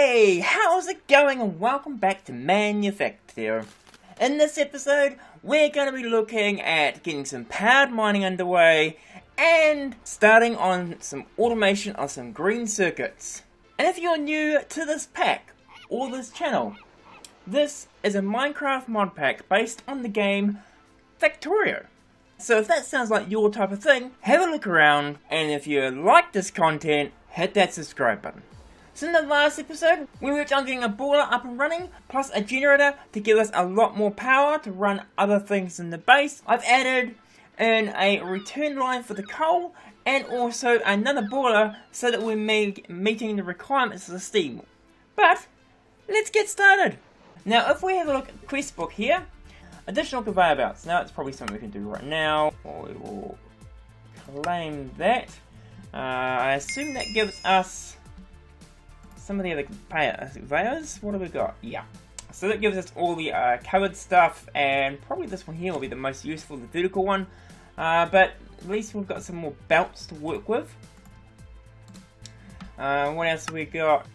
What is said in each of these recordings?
Hey, how's it going, and welcome back to Manufactio. In this episode, we're going to be looking at getting some powered mining underway and starting on some automation of some green circuits. And if you're new to this pack or this channel, this is a Minecraft mod pack based on the game Factorio. So if that sounds like your type of thing, have a look around, and if you like this content, hit that subscribe button. So in the last episode, we worked on getting a boiler up and running, plus a generator to give us a lot more power to run other things in the base. I've added in a return line for the coal, and also another boiler so that we're meeting the requirements of the steam. But, let's get started! Now if we have a look at the quest book here, additional conveyor belts. Now it's probably something we can do right now. We will claim that. I assume that gives us some of the other conveyors. What have we got? Yeah. So that gives us all the covered stuff, and probably this one here will be the most useful, the vertical one. But at least we've got some more belts to work with. What else have we got?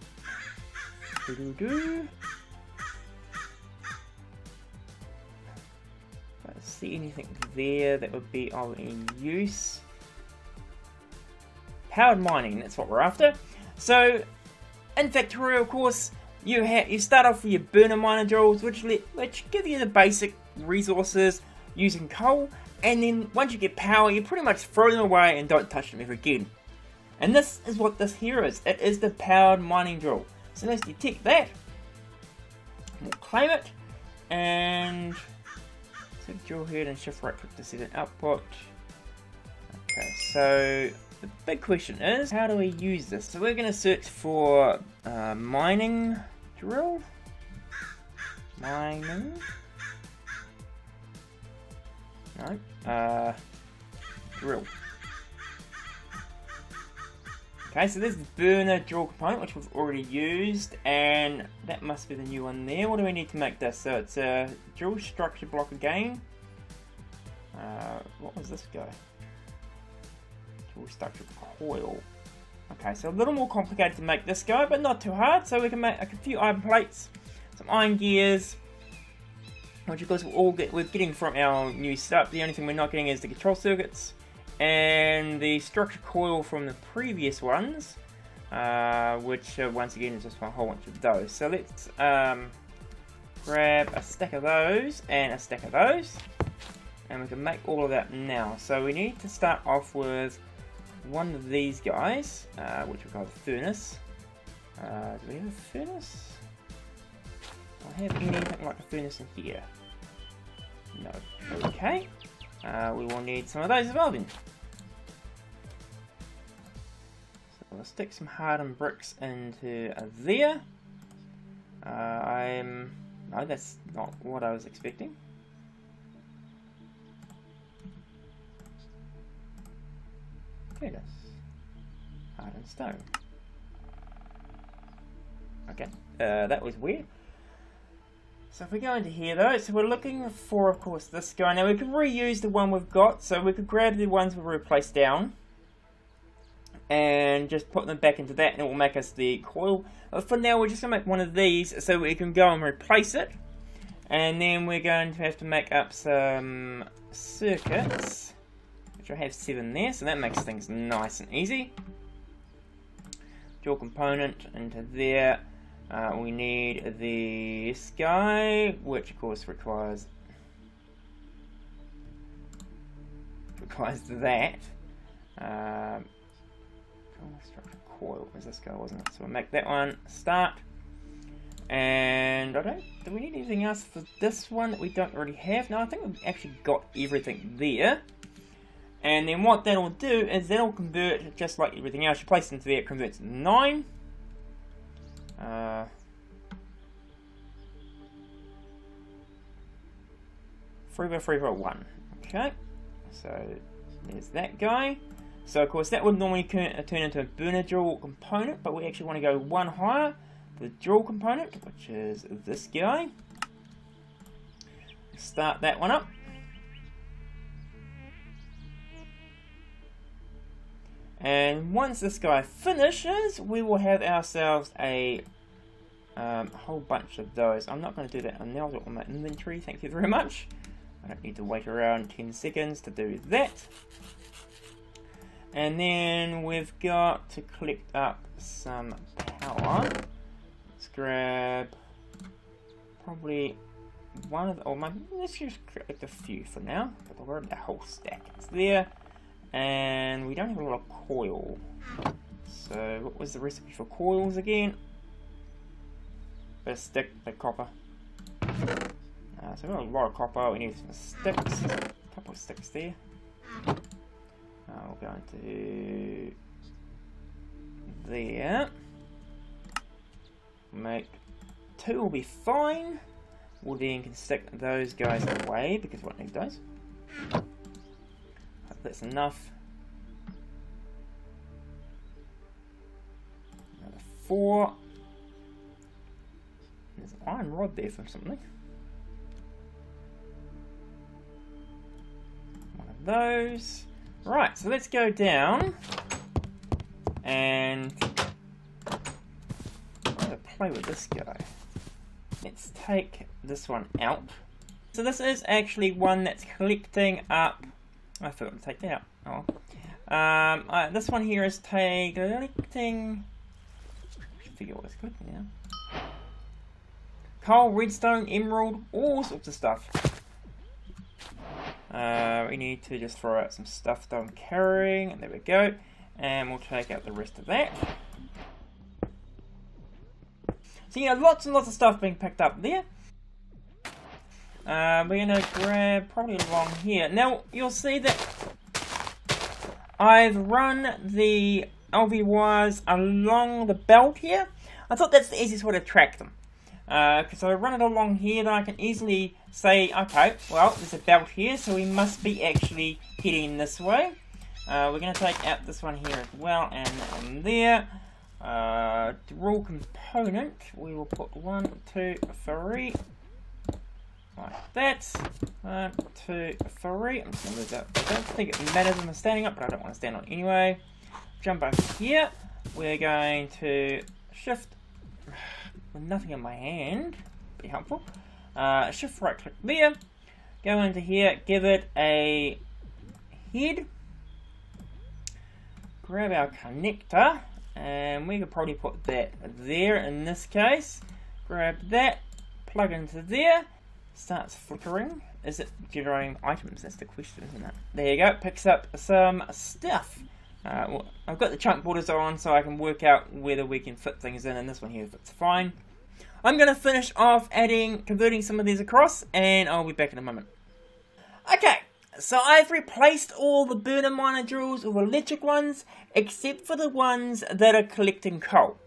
See anything there that would be of any use? Powered mining, that's what we're after. So in Factorio, of course, you start off with your burner miner drills, which give you the basic resources using coal, and then once you get power, you pretty much throw them away and don't touch them ever again. And this is what this here is. It is the powered mining drill. So let's detect that. We'll claim it, and so drill head and shift right click to set an output. Okay, so the big question is, how do we use this? So we're going to search for mining drill. Mining. No. Drill. Okay, so there's the burner drill component, which we've already used, and that must be the new one there. What do we need to make this? So it's a drill structure block again. What was this guy? Drill structure coil. Okay, so a little more complicated to make this guy, but not too hard. So we can make a few iron plates, some iron gears, which of course we're getting from our new setup. The only thing we're not getting is the control circuits and the structure coil from the previous ones, which once again is just a whole bunch of those. So let's grab a stack of those and a stack of those, and we can make all of that now. So we need to start off with one of these guys, which we call the furnace. Do we have a furnace? Do I have anything like a furnace in here? No. Okay. We will need some of those as well then. So we'll stick some hardened bricks into there. No, that's not what I was expecting. Furnace. Hardened stone. Okay, that was weird. So if we go into here though, so we're looking for, of course, this guy. Now we could reuse the one we've got, so we could grab the ones we've replaced down and just put them back into that, and it will make us the coil. But for now, we're just going to make one of these so we can go and replace it. And then we're going to have to make up some circuits, which I have 7 there, so that makes things nice and easy. Dual component into there. We need this guy, which of course requires that. Structure coil was this guy, wasn't it? So we'll make that one start. And do we need anything else for this one that we don't already have? No, I think we've actually got everything there. And then what that'll do is that'll convert, just like everything else you place into there, it converts to 9. 3x3x1. Okay, so there's that guy. So of course that would normally turn into a burner drill component, but we actually want to go one higher, the drill component, which is this guy. Start that one up. And once this guy finishes, we will have ourselves a a whole bunch of those. I'm not going to do that now on my inventory, thank you very much. I don't need to wait around 10 seconds to do that. And then we've got to collect up some power. Let's grab probably one of the, or maybe let's just collect a few for now. But I'll grab the whole stack. It's there. And we don't have a lot of coil. So what was the recipe for coils again? A stick, the copper. So we've got a lot of copper. We need some sticks. A couple of sticks there. We'll go into there. Make 2 will be fine. We'll then can stick those guys away because we won't need those. Hope that's enough. Another 4. There's an iron rod there for something. One of those. Right, so let's go down and I'm going to play with this guy. Let's take this one out. So this is actually one that's collecting up. I forgot to take that out. Oh. This one here is collecting. I should figure out what's collecting now. Coal, redstone, emerald, all sorts of stuff. We need to just throw out some stuff that I'm carrying, and there we go. And we'll take out the rest of that. So yeah, lots and lots of stuff being picked up there. We're going to grab probably along here. Now, you'll see that I've run the LV wires along the belt here. I thought that's the easiest way to track them. Because I run it along here, then I can easily say, okay, well, there's a belt here, so we must be actually heading this way. We're going to take out this one here as well, and that one there. The rule component, we will put 1, 2, 3, like that. 1, 2, 3. I'm just going to move that. I don't think it matters when I'm standing up, but I don't want to stand on it anyway. Jump over here. We're going to shift with nothing in my hand. Be helpful. Shift right click there. Go into here. Give it a head. Grab our connector. And we could probably put that there in this case. Grab that. Plug into there. Starts flickering. Is it generating items? That's the question, isn't it? There you go. Picks up some stuff. Well, I've got the chunk borders on so I can work out whether we can fit things in, and this one here fits fine. I'm going to finish off converting some of these across, and I'll be back in a moment. Okay, so I've replaced all the burner miner drills with electric ones, except for the ones that are collecting coal.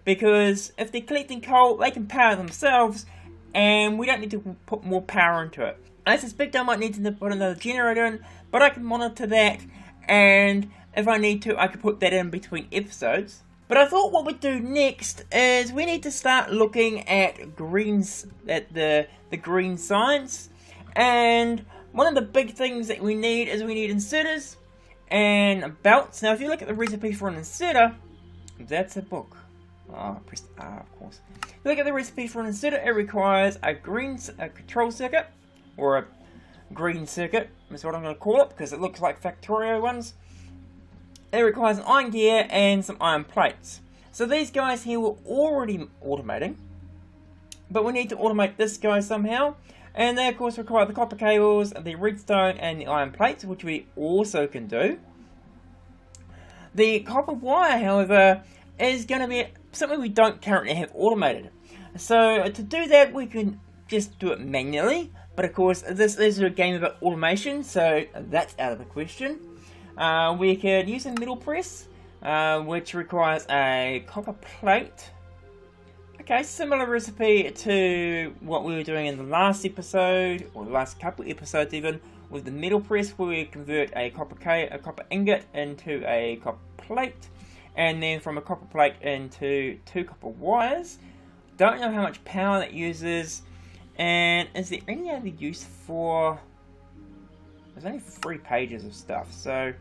Because if they're collecting coal, they can power themselves, and we don't need to put more power into it. I suspect I might need to put another generator in, but I can monitor that, and if I need to, I could put that in between episodes. But I thought what we'd do next is we need to start looking at the green science. And one of the big things that we need is we need inserters and belts. Now if you look at the recipe for an inserter, that's a book. Oh, press R, of course. If you look at the recipe for an inserter, it requires a control circuit, or a green circuit, is what I'm going to call it, because it looks like Factorio ones. It requires an iron gear and some iron plates. So these guys here were already automating, but we need to automate this guy somehow. And they of course require the copper cables, the redstone and the iron plates, which we also can do. The copper wire, however, is going to be something we don't currently have automated. So to do that, we can just do it manually. But of course, this is a game about automation, so that's out of the question. We could use a middle press, which requires a copper plate. Okay, similar recipe to what we were doing in the last episode, or the last couple episodes even, with the middle press, where we convert a copper ingot into a copper plate, and then from a copper plate into 2 copper wires. Don't know how much power that uses, and is there any other use for... There's only 3 pages of stuff, so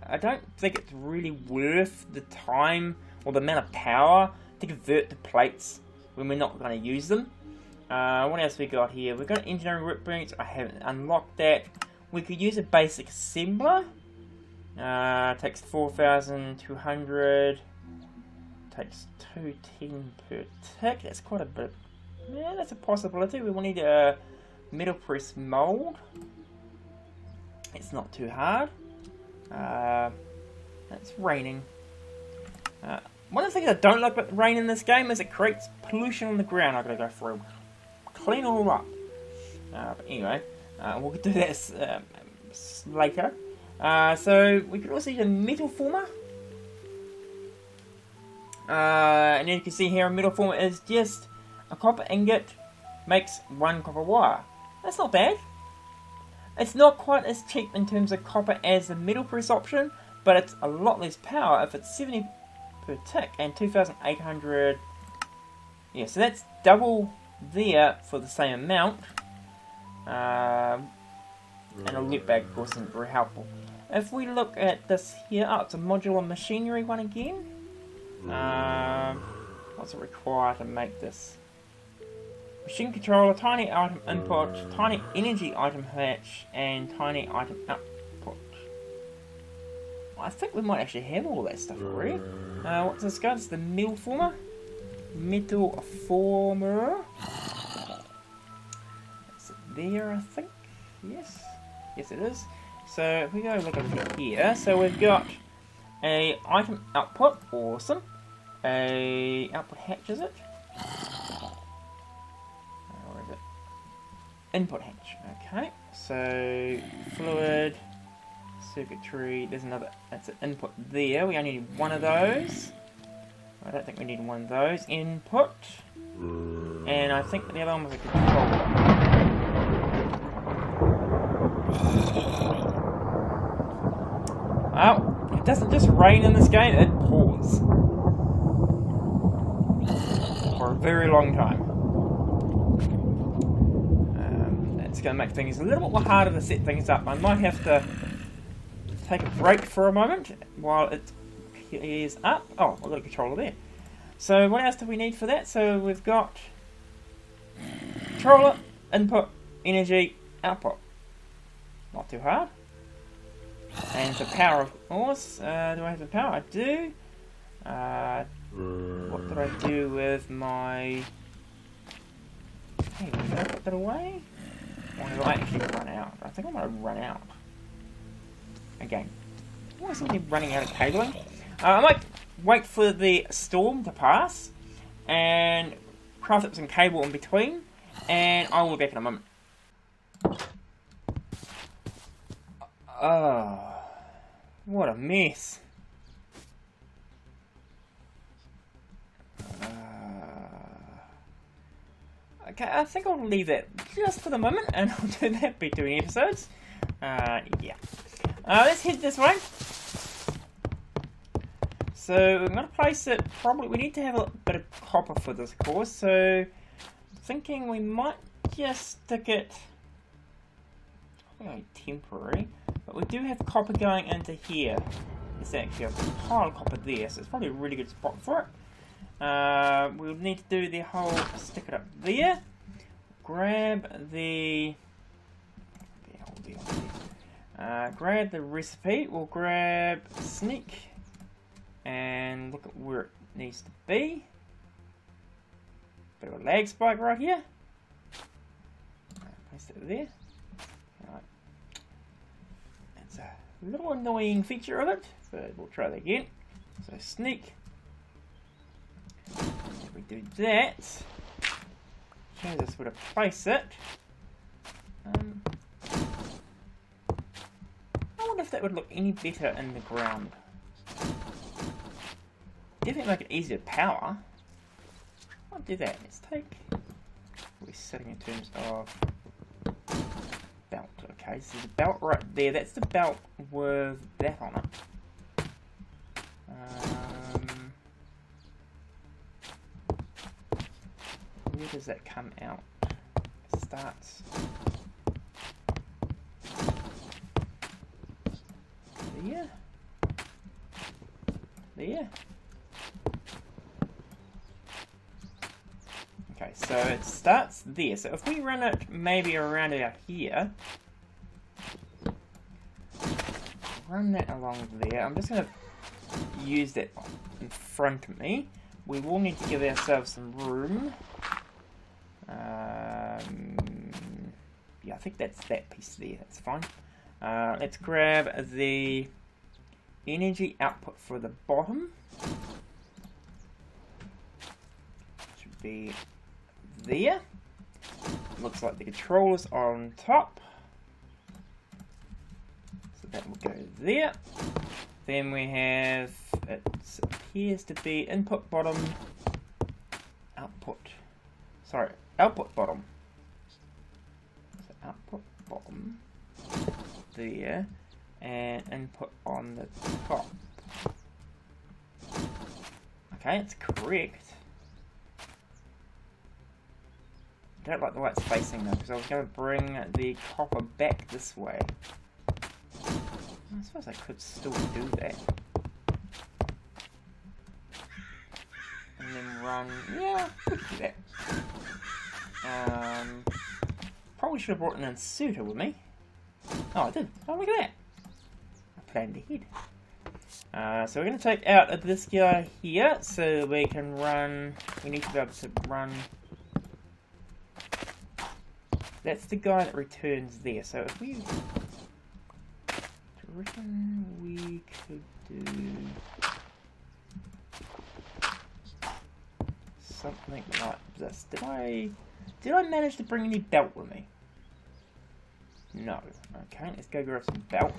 I don't think it's really worth the time or the amount of power to convert the plates when we're not going to use them. What else we got here? We've got engineering workbench. I haven't unlocked that. We could use a basic assembler. Takes 4,200. Takes 210 per tick. That's quite a bit. Yeah, that's a possibility. We will need a metal press mold. It's not too hard. It's raining. One of the things I don't like about the rain in this game is it creates pollution on the ground. I've got to go through, clean it all up. But anyway, we'll do that later. So we could also use a metal former. And you can see here a metal former is just a copper ingot makes 1 copper wire. That's not bad. It's not quite as cheap in terms of copper as the metal press option, but it's a lot less power if it's 70 per tick and 2,800. Yeah, so that's double there for the same amount. And a loot bag, of course, isn't very helpful. If we look at this here, oh, it's a modular machinery one again. What's it require to make this? Machine controller, tiny item input, tiny energy item hatch, and tiny item output. I think we might actually have all that stuff already. What's this guy? It's the metal former. Metal former. It's there, I think. Yes. Yes, it is. So if we go look over here, so we've got a item output. Awesome. A output hatch, is it? Where is it? Input hatch. Okay. So fluid, circuitry. There's another. That's an input there. We only need one of those. I don't think we need one of those. Input. And I think the other one was a controller. Well, it doesn't just rain in this game, it pours. For a very long time. It's going to make things a little bit more harder to set things up. I might have to take a break for a moment while it is up. Oh, I've got a controller there. So what else do we need for that? So we've got controller, input, energy, output. Not too hard. And the power, of course. Do I have the power? I do. What did I do with my... Hey, did I put that away? Or did I actually run out? I think I might have run out. Again. Why is something running out of cabling? I might wait for the storm to pass and craft up some cable in between, and I will be back in a moment. Oh, what a mess. Okay, I think I'll leave that just for the moment, and I'll do that between episodes. Yeah. Let's head this way. So we're going to place it probably... We need to have a bit of copper for this course, so thinking we might just stick it... Probably temporary, but we do have copper going into here. There's actually a pile of copper there, so it's probably a really good spot for it. We'll need to do the whole... Stick it up there. Grab the... grab the recipe. We'll grab sneak and look at where it needs to be. Bit of a lag spike right here. Place it there. Right. That's a little annoying feature of it, so we'll try that again. So sneak. If we do that, shows us where to place it. I wonder if that would look any better in the ground. Definitely make it easier to power. I'll do that. Let's take... We're setting in terms of belt. Okay, so there's a belt right there. That's the belt with that on it. Where does that come out? It starts... There. There. So it starts there. So if we run it maybe around about here, run that along there. I'm just going to use that in front of me. We will need to give ourselves some room. Yeah, I think that's that piece there. That's fine. Let's grab the energy output for the bottom. Should be there. Looks like the controller's on top. So that will go there. Then we have, it appears to be input bottom, output. Sorry, output bottom. So output bottom there, and input on the top. Okay, it's correct. I don't like the way it's facing though, because I was going to bring the copper back this way. I suppose I could still do that. And then run, yeah, I could do that. Probably should have brought an inserter with me. Oh, I did. Oh, look at that. I planned ahead. So we're going to take out this guy here, so we can run, we need to be able to run. That's the guy that returns there, so if we, I reckon we could do something like this. Did I manage to bring any belt with me? No. Okay, let's go grab some belt.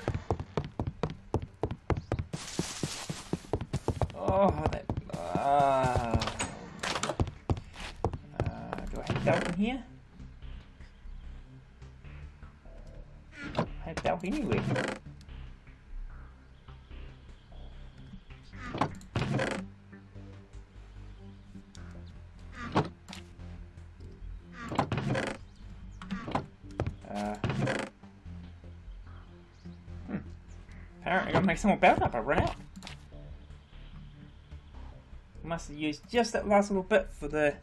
Oh, that. Do I have belt in here? I have belt anywhere. Apparently I gotta make some more belt up, I run out. Must have used just that last little bit for the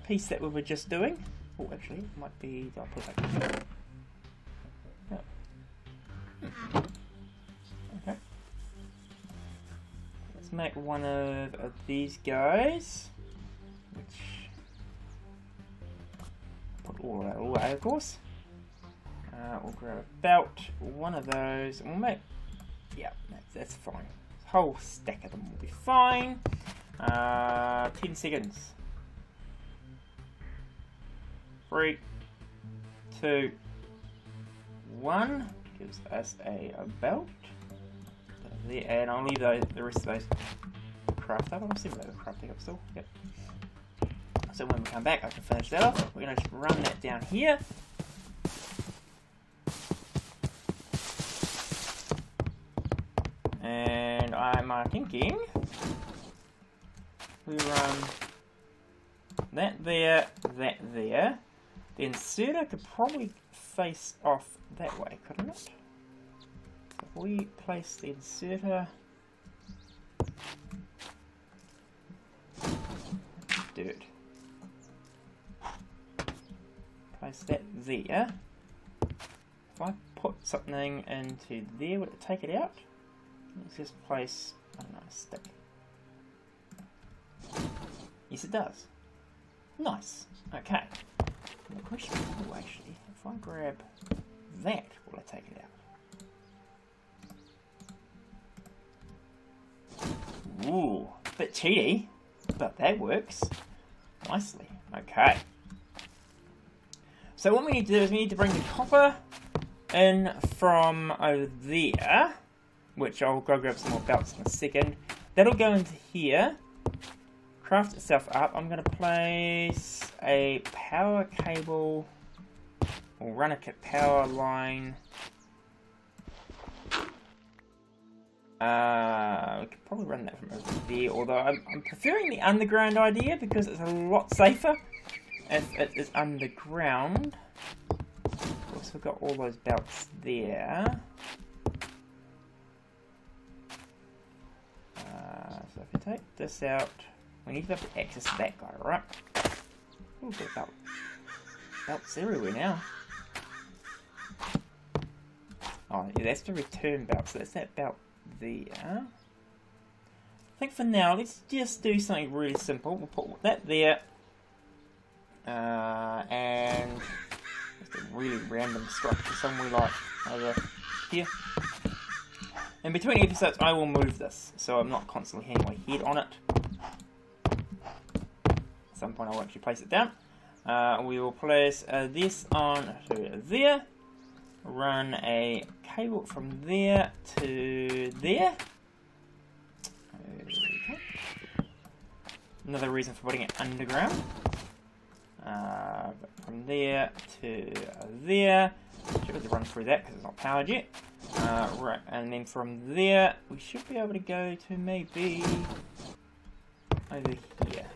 piece that we were just doing. Oh, actually, it might be, I'll put it back. Oh. Okay. Let's make one of these guys. Which, put all of that away, of course. We'll grab a belt, one of those, and we'll make, yeah, that's fine. The whole stack of them will be fine. 10 seconds. 3, 2, 1. Gives us a belt. There, and I'll leave the rest of those craft up. I'm assuming they're crafting up still. Yep. So when we come back, I can finish that off. We're going to just run that down here. And I'm thinking we run that there, that there. The inserter could probably face off that way, couldn't it? If we place the inserter dirt. Place that there. If I put something into there, would it take it out? Let's just place, I don't know, a stick. Yes, it does. Nice. Okay. And the question is, oh, actually, if I grab that, will I take it out? Ooh, a bit cheaty, but that works nicely. Okay. So what we need to do is we need to bring the copper in from over there, which I'll go grab some more belts in a second. That'll go into here, craft itself up. I'm going to place a power cable, or run a power line. We could probably run that from over there, although I'm preferring the underground idea because it's a lot safer if it is underground. Of course, we've got all those belts there. So if we take this out, we need to be able to access that guy, right? Oh, got belts everywhere now. Oh, yeah, that's the return belt, so that's that belt there. I think for now, let's just do something really simple. We'll put that there. And just a really random structure somewhere like over here. In between episodes, I will move this, so I'm not constantly hitting my head on it. At some point, I will actually place it down. We will place this on to there. Run a cable from there to there. Okay. Another reason for putting it underground. From there to there. Should have to run through that because it's not powered yet. Right, and then from there we should be able to go to maybe over here.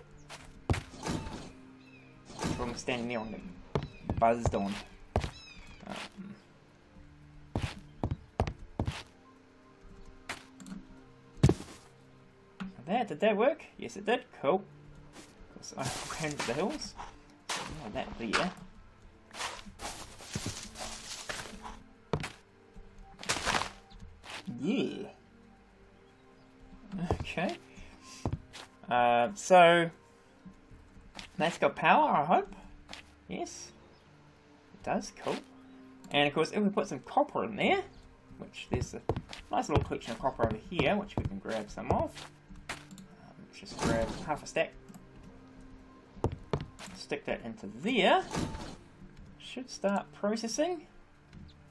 So I'm standing there on the buzzed on. Did that work? Yes, it did. Cool. So I ran to the hills. So that there. Yeah. Okay. So that's got power, I hope. Yes. It does. Cool. And of course, if we put some copper in there, which there's a nice little collection of copper over here, which we can grab some of. Just grab half a stack, stick that into there, should start processing.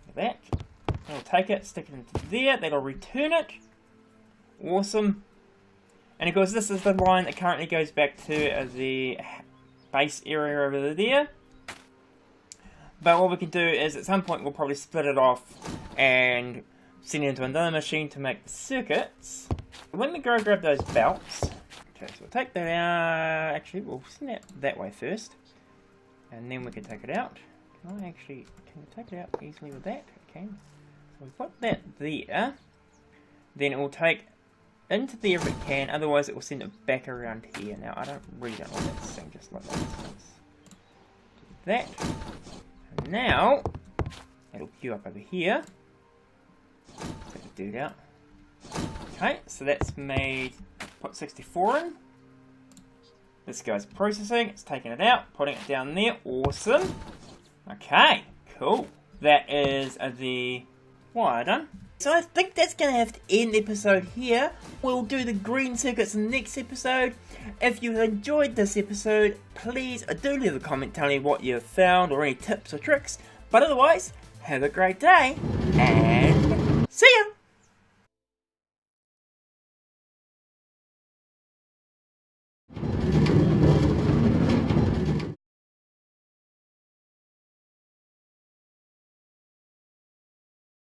Look at that. It'll take it, stick it into there, that'll return it. Awesome. And of course this is the line that currently goes back to the base area over there. But what we can do is at some point we'll probably split it off and send it into another machine to make the circuits. When we go grab those belts, okay, so we'll take that out. Actually, we'll send it that way first, and then we can take it out. Can we take it out easily with that? Okay, so we put that there. Then it will take into there if it can. Otherwise, it will send it back around here. Now, I really don't want that thing just like that. So let's do that. And now it'll queue up over here. Take the dude out. Okay, so that's made, put 64 in. This guy's processing, it's taking it out, putting it down there. Awesome. Okay, cool. That is the wire done. So I think that's going to have to end the episode here. We'll do the green circuits in the next episode. If you enjoyed this episode, please do leave a comment telling me what you've found or any tips or tricks. But otherwise, have a great day and see ya!